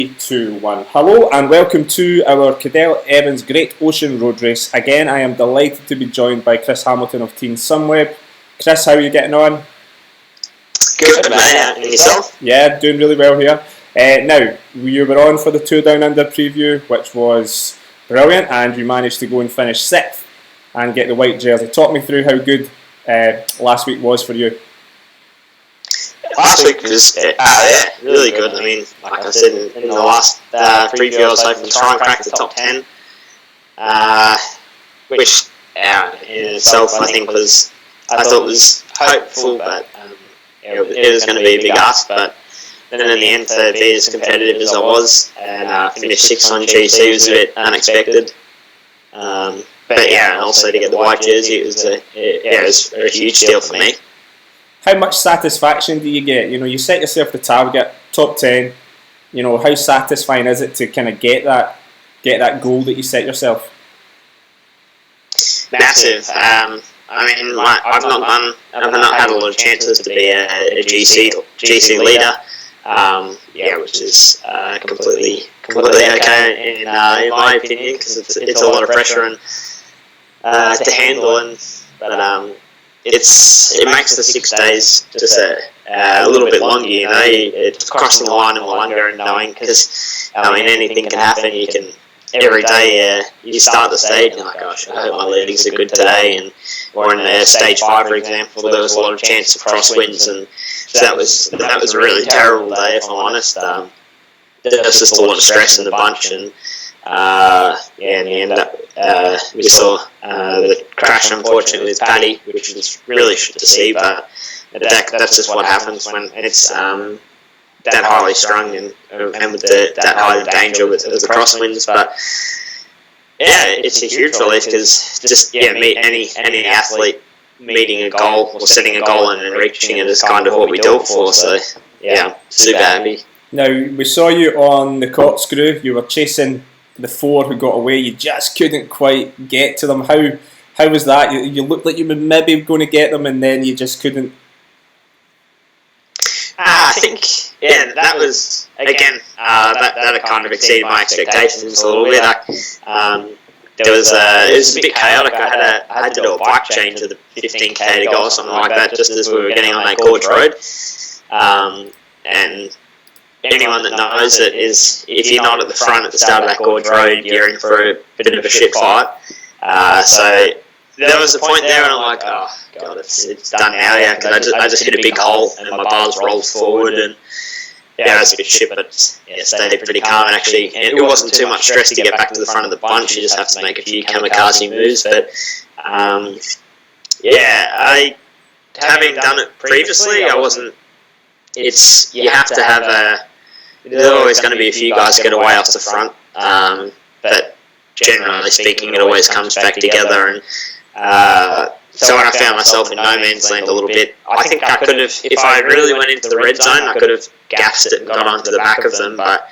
2, 1. Hello and welcome to our Cadel Evans Great Ocean Road Race. Again, I am delighted to be joined by Chris Hamilton of Team Sunweb. Chris, how are you getting on? Good, man. And yourself? Yeah, doing really well here. Now, you were on for the Tour Down Under preview, which was brilliant, and you managed to go and finish 6th and get the white jersey. Talk me through how good last week was for you. Last week was really good. I mean, like I said in the last preview, I was hoping to try and crack the top 10, which in itself I thought was hopeful, but it was going to be a big ask. But then in the end, to be as competitive as I was and finish 6th on GC was a bit unexpected. But yeah, and also to get the white jersey, it was a huge deal for me. How much satisfaction do you get? You know, you set yourself the target, top 10. You know, how satisfying is it to kind of get that goal that you set yourself? Massive. I mean, I've not had a lot of chances to be a GC leader. Which is completely okay in my opinion, because it's a lot of pressure and to handle, but it makes the 6 days just a little bit longer, you know. It's crossing the line in longer and knowing, because I mean, anything can happen. You can every day you start the stage and you're like, gosh, I hope my leadings are good today, or in stage 5, for example, there was a lot of chance of crosswinds, and so that was a really terrible day, if I'm honest. There was just a lot of stress in the bunch, and in the end we saw the crash, unfortunately, with Paddy, which was really shit to see, but that's just what happens when it's that highly strung and with that high danger with the crosswinds. But yeah, it's a huge relief, because just meet any athlete meeting a goal or setting a goal and reaching it is kind of what we do it for. So yeah, super happy. Now, we saw you on the corkscrew. You were chasing the 4 who got away. You just couldn't quite get to them. How was that? You looked like you were maybe going to get them, and then you just couldn't. I think that was again that kind of exceeded my expectations a little bit. It was a bit chaotic. I had to do a bike change to the 15k to go or something like that, just as we were getting on that gorge road. And anyone that knows it is, if you're not at the front at the start of that gorge road, you're in for a bit of a shit fight. So there was a point there, and I'm like, oh god, it's done now, yeah, because I just hit a big hole and my bars rolled forward, and it was a bit shit, but stayed pretty calm, and actually it wasn't too much stress to get back to the front of the bunch. You just have to make a few kamikaze moves, but having done it previously, I wasn't. You have to have there's always going to be a few guys get away off the front, but generally speaking, it always comes back together. And so when I found myself in no man's land a little bit, I think I could have, if I really went into the red zone, I could have gassed it and got onto the back of them. But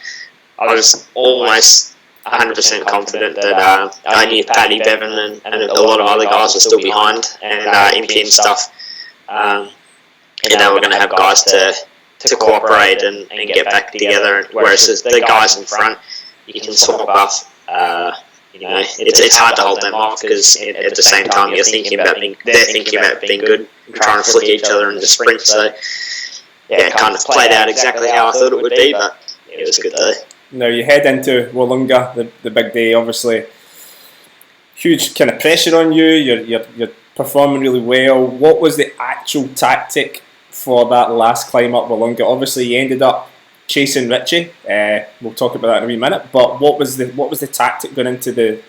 I was almost 100% confident that I knew Paddy, Bevan, and a lot of other guys were still behind, and Impy and stuff. And they were going to have guys to cooperate and get back together, whereas the guys in front, you can swap off. It's hard to hold them off, because at the same time they're thinking about being good and trying to flick each other in the sprint. So it kind of played out exactly how I thought it would be, but it was a good day. Now you head into Wollonga, the big day. Obviously, huge kind of pressure on you. You're performing really well. What was the actual tactic for that last climb up Wollonga? Obviously, you ended up chasing Richie. We'll talk about that in a wee minute. But what was the tactic going into the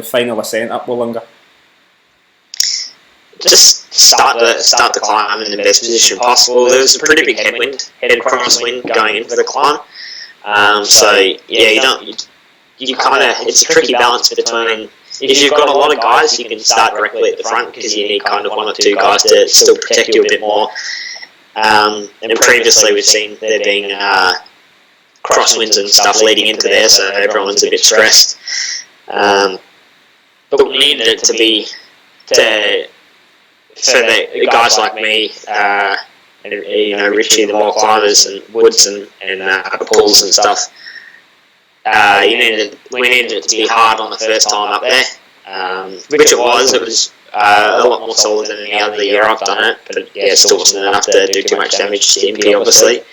final ascent up Wollonga? Just start the climb in the best position possible. There was a pretty big head crosswind going into the climb. You kind of, it's a tricky balance between, if you've got a lot of guys, you can start directly at the front, because you need kind of 1 or 2 guys to still protect you a bit more. And previously we've seen there being crosswinds and stuff leading into there, so everyone's a bit stressed. But we needed it to be for the guys like me, and Richie, the more climbers and Woods and Pools and stuff. we needed it to be hard on the first time up there, which it was. It was a lot more solid than any other year I've done it, but it still wasn't enough to do too much damage to the MP, obviously.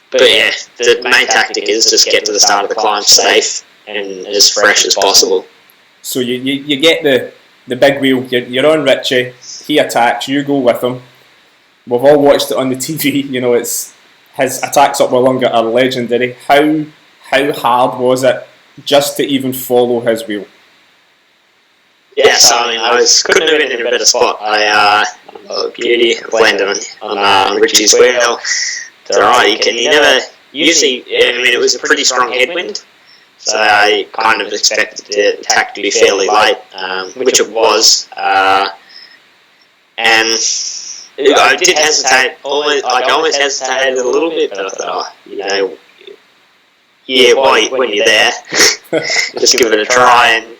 But yeah, the main tactic is just get to the start of the climb safe and as fresh as possible. So you get the big wheel, you're on Richie, he attacks, you go with him. We've all watched it on the TV, it's his attacks up Willunga are legendary. How hard was it just to even follow his wheel? Yes, I couldn't have been in a better spot. Beauty landed on Richie's wheel. It's alright, you never, usually, it was a pretty strong headwind, so I kind of expected the attack to be fairly light, which it was, and I did hesitate, I almost hesitated a little bit, but I thought, when you're there, just give it a try, and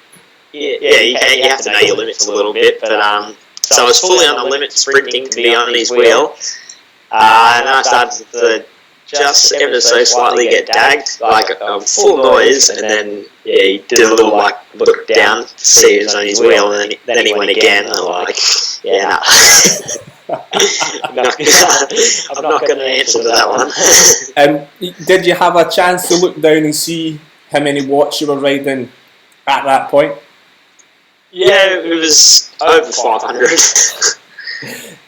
you have to know your limits a little bit, but so I was fully on the limit sprinting to be on his wheel, and then I started to just ever so slightly get dagged, like a full noise, and then he did a little look down to see he was on his wheel, and then he went again, and I'm like, nah. I'm not going to answer to that one. Did you have a chance to look down and see how many watts you were riding at that point? Yeah, it was over 500.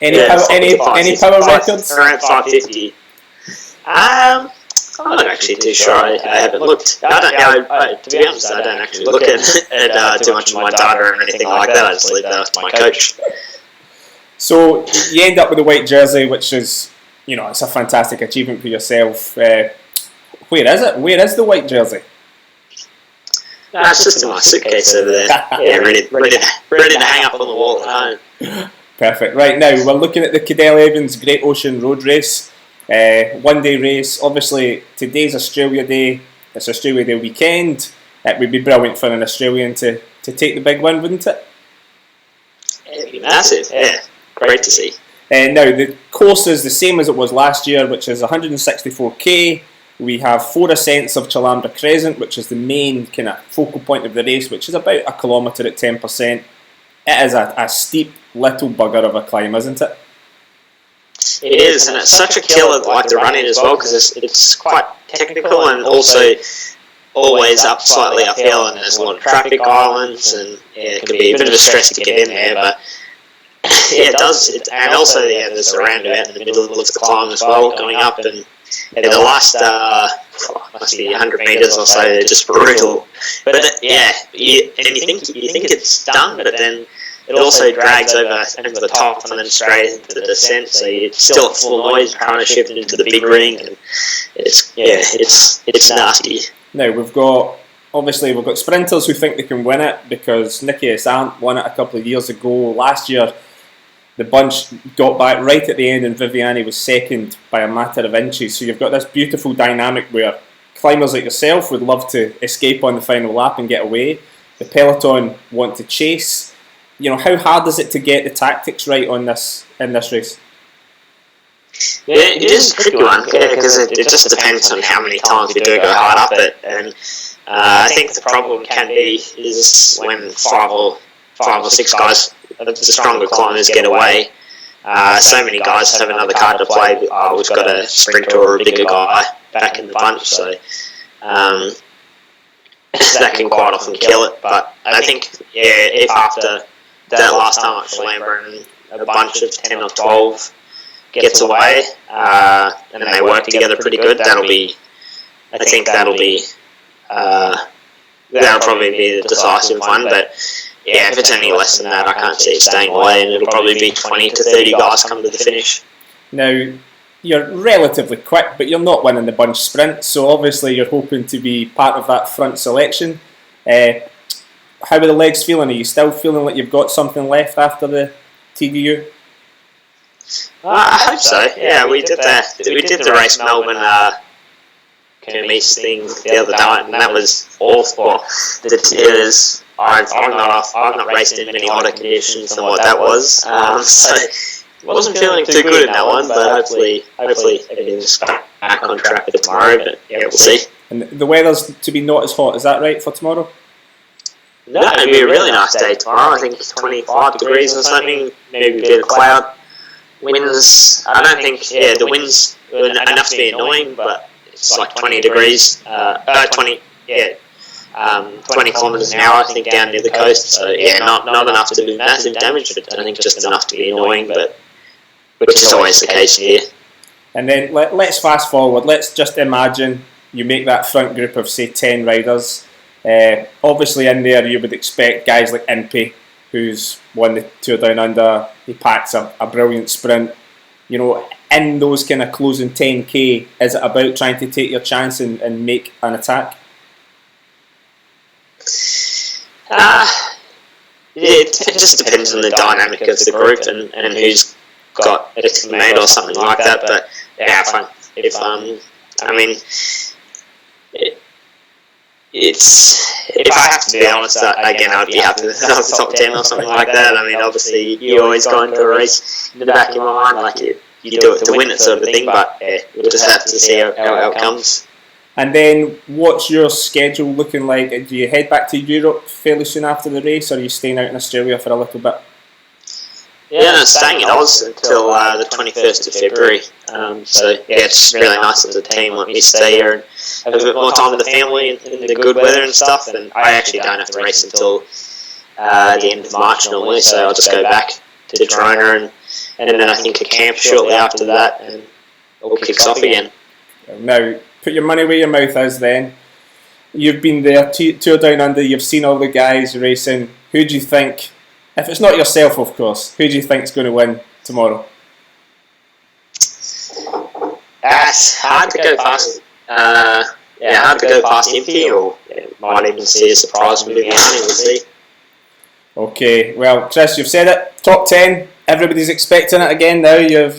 Any power records? Around 550. I'm not actually too sure. I haven't looked. To be honest, I don't actually look at too much of my data or anything like that. I just leave that to my coach. So you end up with a white jersey, which is, it's a fantastic achievement for yourself. Where is it? Where is the white jersey? It's just in my suitcase over there. Yeah, ready to hang up on the wall at home. Perfect. Right, now we're looking at the Cadel Evans Great Ocean Road Race. 1 day race. Obviously, today's Australia Day. It's Australia Day weekend. It would be brilliant for an Australian to take the big win, wouldn't it? It'd be massive, yeah. Great to see. Now, the course is the same as it was last year, which is 164k. We have 4 ascents of Chalambra Crescent, which is the main kind of focal point of the race, which is about a kilometre at 10%. It is a steep little bugger of a climb, isn't it? It is, and it's such a killer to run in as well, because it's quite technical and also always up slightly uphill, and there's a lot of traffic islands, and it can be a bit of a stress to get in there, but it does. And also, there's a roundabout in the middle of the climb as well, going up, and the last must be 100 metres or so, they're just brutal. But you think it's done, but then it also drags over the top and then straight into the descent, so you're still at full noise trying to shift into the big ring, and it's nasty. Now we've got sprinters who think they can win it, because Nicky Asant won it a couple of years ago. Last year the bunch got back right at the end and Viviani was second by a matter of inches, so you've got this beautiful dynamic where climbers like yourself would love to escape on the final lap and get away. The peloton want to chase. How hard is it to get the tactics right in this race? Yeah, it is a tricky one, because it just depends on how many times you do go hard up it, and I think the problem can be is when five or 6 guys, the stronger climbers, get away. So many guys have another card to play. We've got a sprinter or a bigger guy back in the bunch, so that can quite often kill it. But I think, if after that last time at Chalambra and a bunch of 10 or 12 gets away, and they work together pretty good, that'll probably be the decisive one. But if it's any less than that, I can't see it staying away, and it'll probably be 20 to 30 guys come to the finish. Now, you're relatively quick, but you're not winning the bunch sprint, so obviously you're hoping to be part of that front selection. How are the legs feeling? Are you still feeling like you've got something left after the TDU? I hope so. Yeah, we did the race Melbourne Kermesse thing the other night, and that was awful. I've not raced in many hotter conditions than what that was. So wasn't feeling too good in that one, but hopefully everything's back on track for tomorrow. But yeah, we'll see. And the weather's to be not as hot, is that right, for tomorrow? No, it'll be a really nice day tomorrow. I think it's 25 degrees or something, maybe a bit of cloud. Winds, I don't think, the winds are enough to be annoying, but it's like 20 degrees, 20 kilometres an hour, I think, down near the coast. So, not enough to do massive damage, but I think just enough to be annoying, which is always the case here. And then let's fast forward. Let's just imagine you make that front group of, say, 10 riders. Obviously in there you would expect guys like Impey, who's won the Tour Down Under. He packs a brilliant sprint. In those kind of closing 10k, is it about trying to take your chance and make an attack? It just depends on the dynamic of the group and who's got a teammate or something like that. But if I have to be honest, again, I'd be happy with another top 10 or something like that. I mean, obviously, you always go into a race in the back of your mind, like you do it to win it sort of thing, but we'll just have to see how it comes. And then, what's your schedule looking like? Do you head back to Europe fairly soon after the race, or are you staying out in Australia for a little bit? Yeah, I'm staying in Oz until the 21st of February. It's really nice that the team let me stay here and have a bit more time with the family and the good weather and stuff. And I actually don't have to race until the end of March normally, so I'll just go back to Trona and then I think a camp shortly after that, and it all kicks off again. Now, put your money where your mouth is then. You've been there, Tour Down Under, you've seen all the guys racing. Who do you think, if it's not yourself of course, who do you think is going to win tomorrow? It's hard to go past. Hard to go past Impey, or might even see a surprise moving on. We'll see. Okay, well, Chris, you've said it. Top 10. Everybody's expecting it again now. You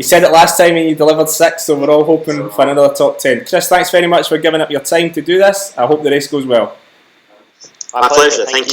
said it last time and you delivered 6, so we're all hoping for another top 10. Chris, thanks very much for giving up your time to do this. I hope the race goes well. My pleasure. Thank you.